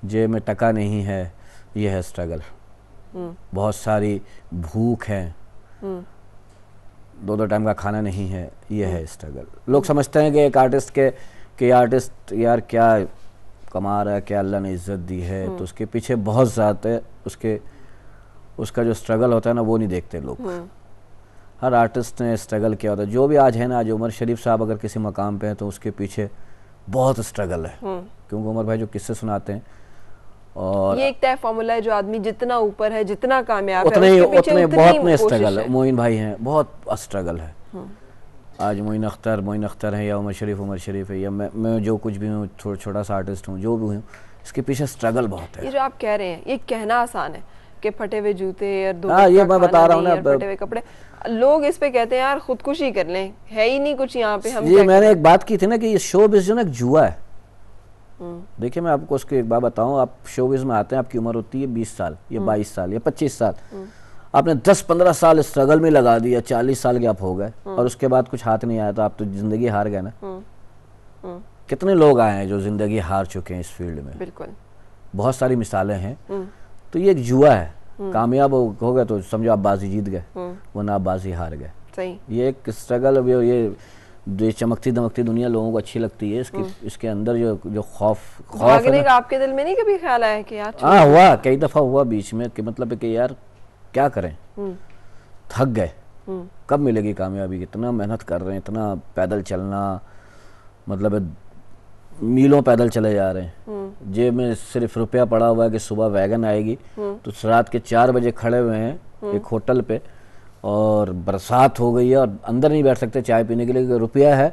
जेब में टका नहीं है, ये है स्ट्रगल। बहुत सारी भूख है, 2-2 टाइम का खाना नहीं है, ये है स्ट्रगल। लोग समझते हैं कि एक आर्टिस्ट के आर्टिस्ट यार क्या कमा रहा है, क्या अल्लाह ने इज्जत दी है, तो उसके पीछे बहुत ज़्यादा उसका जो स्ट्रगल होता है ना, वो नहीं देखते लोग। हर आर्टिस्ट ने स्ट्रगल किया होता है। जो भी आज है ना, आज उमर शरीफ साहब अगर किसी मकाम पे हैं तो उसके पीछे बहुत स्ट्रगल है, क्योंकि उमर भाई जो किस्से सुनाते हैं, और ये एक तय फॉर्मूला है, जो आदमी जितना ऊपर है, जितना कामयाब उतने है, उतने बहुत में स्ट्रगल है। मोइन भाई हैं, बहुत स्ट्रगल है। आज मोइन अख्तर है या उमर शरीफ है, या मैं जो कुछ भी हूँ, छोटा सा आर्टिस्ट हूँ, जो भी हूँ, इसके पीछे स्ट्रगल बहुत है। ये जो आप कह रहे हैं, ये कहना आसान है कि फटे हुए जूते और दो ये मैं बता रहा हूँ ना, फटे हुए कपड़े। लोग इस पे कहते हैं यार खुदकुशी कर लें, है ही नहीं कुछ यहाँ पे। हम ये मैंने एक बात की थी ना कि ये शोबिज़ जो ना एक जुआ है। देखिए मैं आपको उसकी एक बात बताऊं, आप शोबिज़ में आते हैं, आपकी उम्र होती है 20 साल या 22 साल या 25 साल, आपने 10-15 साल स्ट्रगल में लगा दिया, 40 साल के आप हो गए, और उसके बाद कुछ हाथ नहीं आया, तो आप तो जिंदगी हार गए ना। कितने लोग आए हैं जो जिंदगी हार चुके हैं इस फील्ड में, बिल्कुल बहुत सारी मिसालें हैं। तो ये एक जुआ है, कामयाब हो गए तो समझो आप बाजी जीत गए, वरना आप बाजी हार गए। सही। ये एक स्ट्रगल, ये चमकती दमकती दुनिया लोगों को अच्छी लगती है, इसके अंदर जो खौफ भागने का आपके दिल में नहीं कभी ख्याल आया कि यार? हाँ, हुआ, कई दफा हुआ बीच में कि मतलब कि यार क्या करें, थक गए, कब मिलेगी कामयाबी, इतना मेहनत कर रहे हैं, इतना पैदल चलना, मतलब मीलों पैदल चले जा रहे हैं, जेब में सिर्फ रुपया पड़ा हुआ है कि सुबह वैगन आएगी, तो रात के 4 बजे खड़े हुए हैं एक होटल पे, और बरसात हो गई है और अंदर नहीं बैठ सकते चाय पीने के लिए, कि रुपया है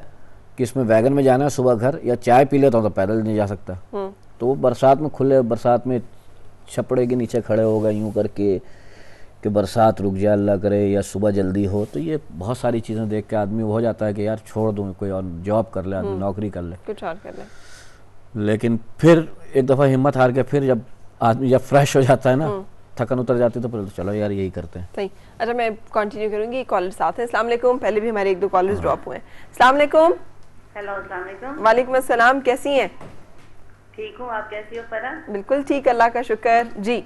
कि इसमें वैगन में जाना है सुबह घर, या चाय पी लेता हूँ तो पैदल नहीं जा सकता। तो वो बरसात में खुले बरसात में छपड़े के नीचे खड़े हो गए यूँ करके कि बरसात रुक जाए अल्लाह करे, या सुबह जल्दी हो। तो ये बहुत सारी चीज़ें देख के आदमी हो जाता है कि यार छोड़ दूँ, कोई और जॉब कर ले, आदमी नौकरी कर ले, कुछ और कर ले। लेकिन फिर एक दफ़ा हिम्मत हार के फिर जब आदमी फ्रेश हो जाता है ना, थकन उतर जाती है, तो फिर चलो यार यही करते हैं। सही। अच्छा मैं कंटिन्यू करूंगी, कॉलर साथ हैं। अस्सलाम वालेकुम। पहले भी हमारे 1-2 कॉलर्स ड्रॉप हुए हैं। अस्सलाम वालेकुम। हेलो, अस्सलाम वालेकुम। वालेकुम अस्सलाम, कैसी हैं? ठीक हूँ, आप कैसी हो फरा? बिल्कुल ठीक, अल्लाह का शुक्र जी।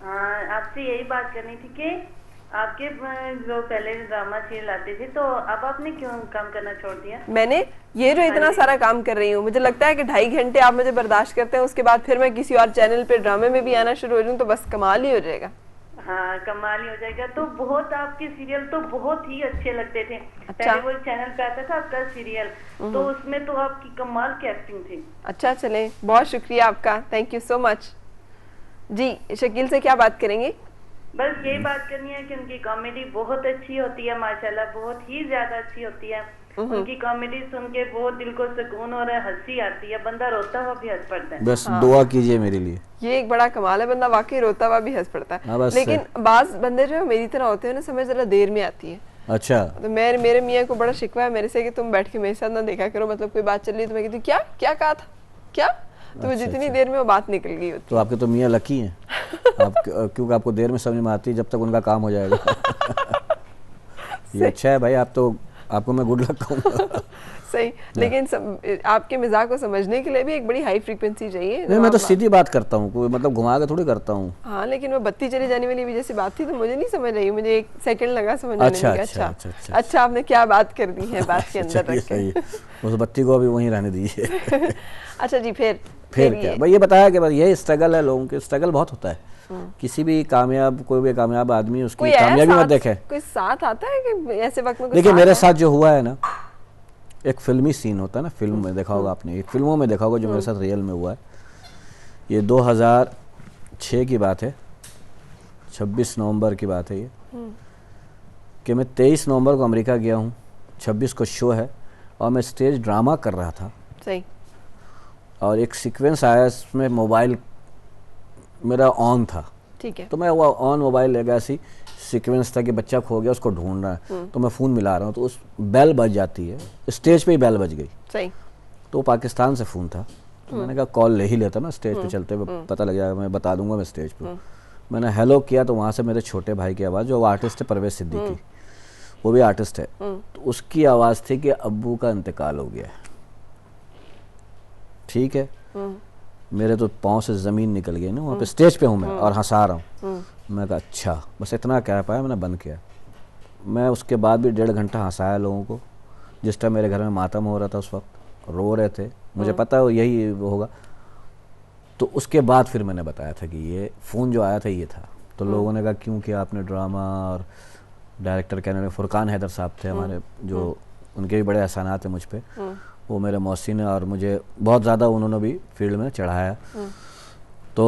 आपसे यही बात करनी थी कि आपके जो पहले ड्रामा सीरियल आते थे, तो अब आपने क्यों काम करना छोड़ दिया? मैंने ये जो इतना सारा काम कर रही हूँ, मुझे लगता है कि 2.5 घंटे आप मुझे बर्दाश्त करते हैं, उसके बाद फिर मैं किसी और चैनल पे ड्रामे में भी आना शुरू हो जाऊँ तो बस कमाल ही हो जाएगा। हाँ, कमाल ही हो जाएगा। तो बहुत आपके सीरियल तो बहुत ही अच्छे लगते थे। अच्छा। पहले वो चैनल पे आता था आपका सीरियल, तो उसमें तो आपकी कमाल की एक्टिंग थी। अच्छा, चले, बहुत शुक्रिया आपका, थैंक यू सो मच जी। शकील से क्या बात करेंगे? बस यही बात करनी है कि उनकी कॉमेडी बहुत अच्छी होती है, माशाल्लाह बहुत ही ज्यादा अच्छी होती है। उनकी कॉमेडी सुन के बहुत दिल को सुकून और हंसी आती है, बंदा रोता हुआ भी हंस पड़ता है। बस दुआ कीजिए मेरे लिए। ये एक बड़ा कमाल है, बंदा वाकई रोता हुआ भी हंस पड़ता है। लेकिन बाज बंदे जो मेरी तरह होते हैं ना, समझ जरा देर में आती है। अच्छा। तो मेरे मियाँ को बड़ा शिकवा है मेरे से कि तुम बैठ के मेरे साथ ना देखा करो, मतलब कोई बात चल रही है तो मैं कहती हूँ क्या कहा था, क्या, तो वो जितनी देर में वो बात निकल गई होती। तो आपके तो मियाँ लकी हैं आप, क्योंकि आपको देर में समझ में आती है, जब तक उनका काम हो जाएगा। ये अच्छा है भाई, आपको मैं गुड लक कहूँगा। सही, लेकिन आपके मिजाज को समझने के लिए भी एक बड़ी हाई फ्रीक्वेंसी चाहिए। नहीं, मैं तो सीधी बात करता हूँ, कोई मतलब घुमा के थोड़ी करता हूँ। हाँ, लेकिन वो बत्ती चली जाने वाली भी जैसी बात थी तो मुझे नहीं समझ रही, मुझे 1 सेकंड लगा समझने में। अच्छा, आपने क्या बात कर दी है बात के अंदर रख के। उस बत्ती को अभी वहीं रहने दीजिए। अच्छा जी, फिर क्या भाई, ये बताया कि बस यही स्ट्रगल है, लोगों के स्ट्रगल बहुत होता है। किसी भी कोई भी कामयाब आदमी उसकी कामयाबी मत देखे। कोई साथ आता है कि ऐसे वक्त में? देखिए मेरे साथ जो हुआ है ना, एक फिल्मी सीन होता है ना, फिल्म में देखा होगा आपने, एक फिल्मों में देखा होगा, जो मेरे साथ रियल में हुआ है। ये 2006 की बात है, 26 नवंबर की बात है ये, कि मैं 23 नवंबर को अमेरिका गया हूँ, 26 को शो है और मैं स्टेज ड्रामा कर रहा था। सही। और एक सीक्वेंस आया, इसमें मोबाइल मेरा ऑन था, ठीक है, तो मैं वो ऑन मोबाइल ले गया, ऐसी सीक्वेंस था कि बच्चा खो गया, उसको ढूंढ रहा है, तो मैं फ़ोन मिला रहा हूँ, तो उस बेल बज जाती है, स्टेज पे ही बेल बज गई। सही। तो पाकिस्तान से फ़ोन था, तो मैंने कहा कॉल ले ही लेता ना, स्टेज पे चलते हुए पता लग जाएगा, मैं बता दूंगा मैं स्टेज पे। मैंने हेलो किया, तो वहाँ से मेरे छोटे भाई की आवाज़, जो आर्टिस्ट है परवेज सिद्दीकी, वो भी आर्टिस्ट है, तो उसकी आवाज़ थी कि अब्बू का इंतकाल हो गया है। ठीक है, मेरे तो पाँव से ज़मीन निकल गई ना, वहाँ पे स्टेज पे हूँ मैं और हंसा रहा हूँ। मैं कहा अच्छा, बस इतना कह पाया, मैंने बंद किया। मैं उसके बाद भी 1.5 घंटा हंसाया लोगों को। जिस टाइम मेरे घर में मातम हो रहा था उस वक्त रो रहे थे, मुझे पता है यही होगा। तो उसके बाद फिर मैंने बताया था कि ये फ़ोन जो आया था ये था। तो लोगों ने कहा क्यों किया आपने ड्रामा, और डायरेक्टर कहने लगे, फुरकान हैदर साहब थे हमारे, जो उनके भी बड़े एहसानात हैं मुझ पे। वो मेरे मौसी ने और मुझे बहुत ज़्यादा उन्होंने भी फील्ड में चढ़ाया। तो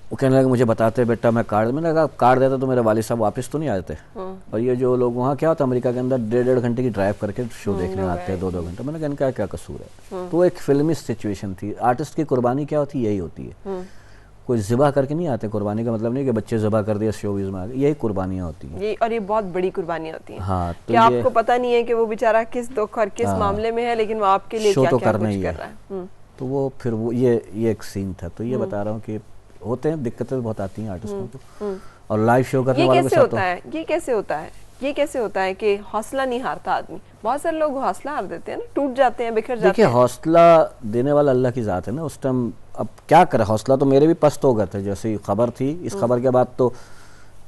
वो कहने लगे मुझे बताते बेटा मैं कार्ड, मैंने कहा कार्ड देता तो मेरे वालिद साहब वापस तो नहीं आते। और ये जो लोग वहाँ क्या होता है अमेरिका के अंदर 1.5 घंटे की ड्राइव करके शो देखने आते हैं, 2-2 घंटे। मैंने कहा इनका क्या कसूर है। तो एक फिल्मी सिचुएशन थी। आर्टिस्ट की कुर्बानी क्या होती है, यही होती है। कोई ज़िबा करके नहीं आते। कुर्बानी का मतलब नहीं कि बच्चे ज़िबा कर दिया शोबिज़ में आ गए, यही कुर्बानियाँ होती हैं। और ये बहुत बड़ी कुर्बानियाँ होती हैं। हाँ, तो क्या आपको पता नहीं है कि वो बेचारा किस दुख और किस मामले में है, लेकिन वो आपके लिए क्या क्या कुछ कर रहा है। तो वो फिर वो ये एक सीन था। तो ये बता रहा हूँ कि होते हैं, दिक्कतें बहुत आती हैं आर्टिस्टों को, और लाइव शो करने वालों के साथ। ये कैसे होता है कि हौसला नहीं हारता आदमी? बहुत सारे लोग हौसला हार देते हैं ना, टूट जाते हैं, बिखर जाते हैं। देखिए हौसला देने वाला अल्लाह की ज़ात है ना। उस टाइम अब क्या करे, हौसला तो मेरे भी पस्त हो गए थे। जैसे खबर थी, इस खबर के बाद तो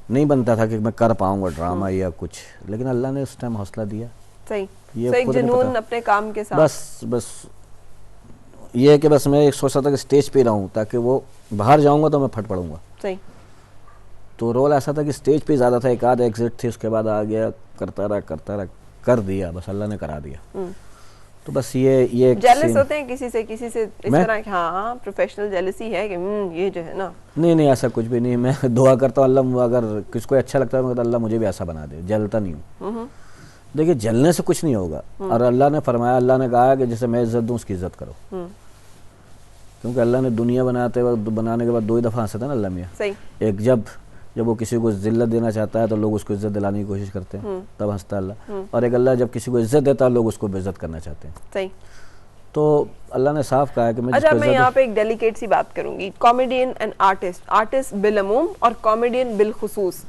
नहीं बनता था कि मैं कर पाऊंगा ड्रामा या कुछ, लेकिन अल्लाह ने उस टाइम हौसला दिया। सही, ये जुनून अपने काम के साथ। बस ये है कि बस मैं एक सोचता था कि स्टेज पे रहूं, ताकि वो बाहर जाऊंगा तो मैं फट पड़ूंगा। सही। तो रोल ऐसा था कि स्टेज पे ज़्यादा था, एक आध एग्जिट थी, उसके बाद आ गया, करता रहा कर दिया, बस अल्लाह ने करा दिया। तो बस ये जेलस होते हैं किसी से इस तरह? हाँ, प्रोफेशनल जेलसी है कि ये जो है ना। नहीं ऐसा कुछ भी नहीं। मैं दुआ करता हूँ अल्लाह, अगर किसको अच्छा लगता है तो अल्लाह मुझे भी ऐसा बना दे। जलता नहीं हूँ। देखिए जलने से कुछ नहीं होगा। और अल्लाह ने फरमाया, अल्लाह ने कहा कि जैसे मैं इज्जत दूँ उसकी इज्जत करो। क्योंकि अल्लाह ने दुनिया बनाने के बाद 2 ही दफ़ा हंसा था ना अल्लाह मियाँ। एक जब वो किसी को जिल्लत देना चाहता है तो लोग उसको इज्जत दिलाने की कोशिश करते हैं, तब हंसता है अल्लाह। और एक अल्लाह जब किसी को इज्जत देता है लोग उसको बेइज्जत करना चाहते हैं। सही। तो अल्लाह ने साफ कहा है कि अच्छा, मैं यहाँ पे एक डेलिकेट सी बात करूंगी। कॉमेडियन एंड आर्टिस्ट बिलअमूम और कॉमेडियन बिलखुसूस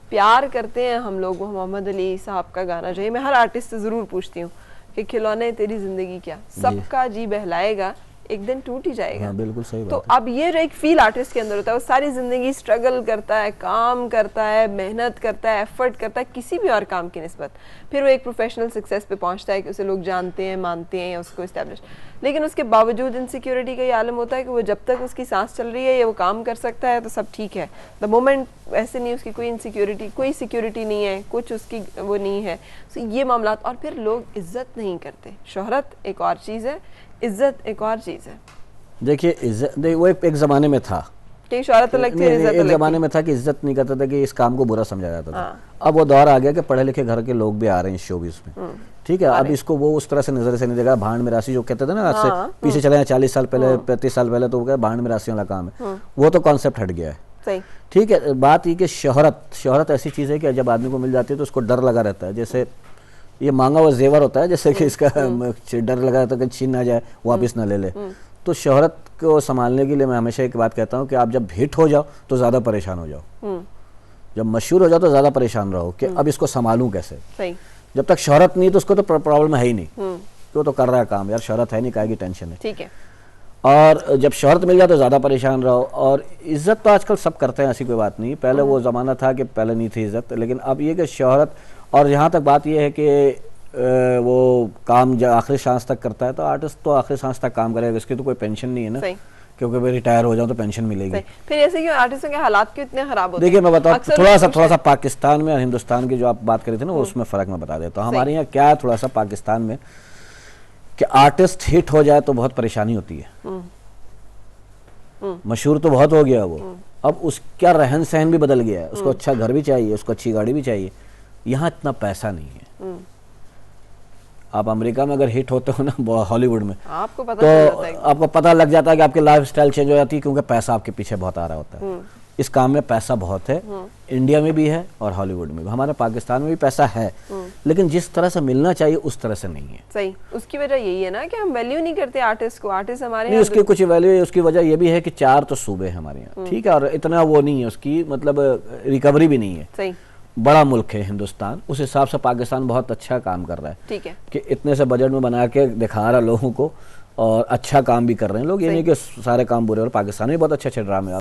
प्यार करते हैं हम लोग। मोहम्मद अली साहब का गाना जो है, मैं हर आर्टिस्ट से जरूर पूछती हूँ कि खिलौने तेरी जिंदगी क्या, सबका जी बहलाएगा, एक दिन टूट ही जाएगा। हाँ, बिल्कुल सही तो बात है। अब ये एक फील आर्टिस्ट के अंदर होता है, वो सारी जिंदगी स्ट्रगल करता है, काम करता है, मेहनत करता है, एफर्ट करता है किसी भी और काम की निस्बत, फिर वो एक प्रोफेशनल सक्सेस पे पहुंचता है कि उसे लोग जानते हैं, मानते हैं, उसको इस्टेब्लिश। लेकिन उसके बावजूद इनसिक्योरिटी का ये आलम होता है कि वो जब तक उसकी सांस चल रही है या वो काम कर सकता है तो सब ठीक है। द मोमेंट ऐसे नहीं, उसकी कोई इनसिक्योरिटी, कोई सिक्योरिटी नहीं है, कुछ उसकी वो नहीं है, तो ये मामला। और फिर लोग इज्जत नहीं करते। शोहरत एक और चीज़ है, इज्जत एक और चीज़ है। देखिए इज्जत, वो एक ज़माने में था कि शोहरत अलग थी, इज्जत एक ज़माने में था कि इज्जत नहीं करता था, कि इस काम को बुरा समझा जाता था। अब वो दौर आ गया कि पढ़े लिखे घर के लोग भी आ रहे हैं इस शोबिज़ में। ठीक है, अब इसको वो उस तरह से नजर से नहीं देगा। भांड में राशि जो कहते थे ना, आज से पीछे चले 40 साल पहले, 35 साल पहले, तो वो क्या भांड में राशि वाला काम है, वो तो कॉन्सेप्ट हट गया है। ठीक है, बात ये कि शोहरत ऐसी चीज़ है कि जब आदमी को मिल जाती है तो उसको डर लगा रहता है। जैसे ये मांगा हुआ जेवर होता है, जैसे कि इसका डर लगा रहता है कि छीन ना जाए, वापिस ना ले ले। तो शोहरत को संभालने के लिए मैं हमेशा एक बात कहता हूँ कि आप जब हिट हो जाओ तो ज़्यादा परेशान हो जाओ, जब मशहूर हो जाओ तो ज़्यादा परेशान रहो कि अब इसको संभालूं कैसे। सही। जब तक शोहरत नहीं तो उसको तो प्रॉब्लम है ही नहीं, वो तो कर रहा है काम, यार शोहरत है नहीं, काहे की टेंशन है। ठीक है। और जब शोहरत मिल जाए तो ज़्यादा परेशान रहो। और इज्जत तो आजकल सब करते हैं, ऐसी कोई बात नहीं। पहले वो ज़माना था कि पहले नहीं थी इज्जत, लेकिन अब ये कि शोहरत, और यहाँ तक बात ये है कि वो काम जब आखिरी सांस तक करता है तो आर्टिस्ट तो आखिरी सांस तक काम करेगा, इसकी तो कोई पेंशन नहीं है ना, क्योंकि मैं रिटायर हो जाऊं तो पेंशन मिलेगी। फिर ऐसे क्यों आर्टिस्टों के हालात क्यों इतने खराब होते हैं? देखिए मैं बताऊं, थोड़ा सा पाकिस्तान में और हिंदुस्तान की जो आप बात करी थी ना, उसमें फ़र्क मैं बता देता हूँ। हमारे यहाँ क्या है थोड़ा सा पाकिस्तान में कि आर्टिस्ट हिट हो जाए तो बहुत परेशानी होती है। मशहूर तो बहुत हो गया वो, अब उसका रहन सहन भी बदल गया है, उसको अच्छा घर भी चाहिए, उसको अच्छी गाड़ी भी चाहिए। यहाँ इतना पैसा नहीं है। आप अमेरिका में अगर हिट होते हो ना हॉलीवुड में, आपको पता लग जाता है कि आपकी लाइफ स्टाइल चेंज हो जाती है, क्योंकि पैसा आपके पीछे बहुत आ रहा होता है। इस काम में पैसा बहुत है, इंडिया में भी है और हॉलीवुड में भी। हमारे पाकिस्तान में भी पैसा है, लेकिन जिस तरह से मिलना चाहिए उस तरह से नहीं है। सही। उसकी वजह यही है ना कि हम वैल्यू नहीं करते आर्टिस्ट को। आर्टिस्ट हमारे नहीं, उसकी कुछ वैल्यू है। उसकी वजह ये भी है कि 4 तो सूबे हैं हमारे यहाँ, ठीक है, और इतना वो नहीं है उसकी, मतलब रिकवरी भी नहीं है। सही। बड़ा मुल्क है हिंदुस्तान, उस हिसाब से पाकिस्तान बहुत अच्छा काम कर रहा है। ठीक है, कि इतने से बजट में बना के दिखा रहा लोगों को, और अच्छा काम भी कर रहे हैं लोग, ये नहीं कि सारे काम बुरे, और पाकिस्तान में बहुत अच्छे अच्छे ड्रामे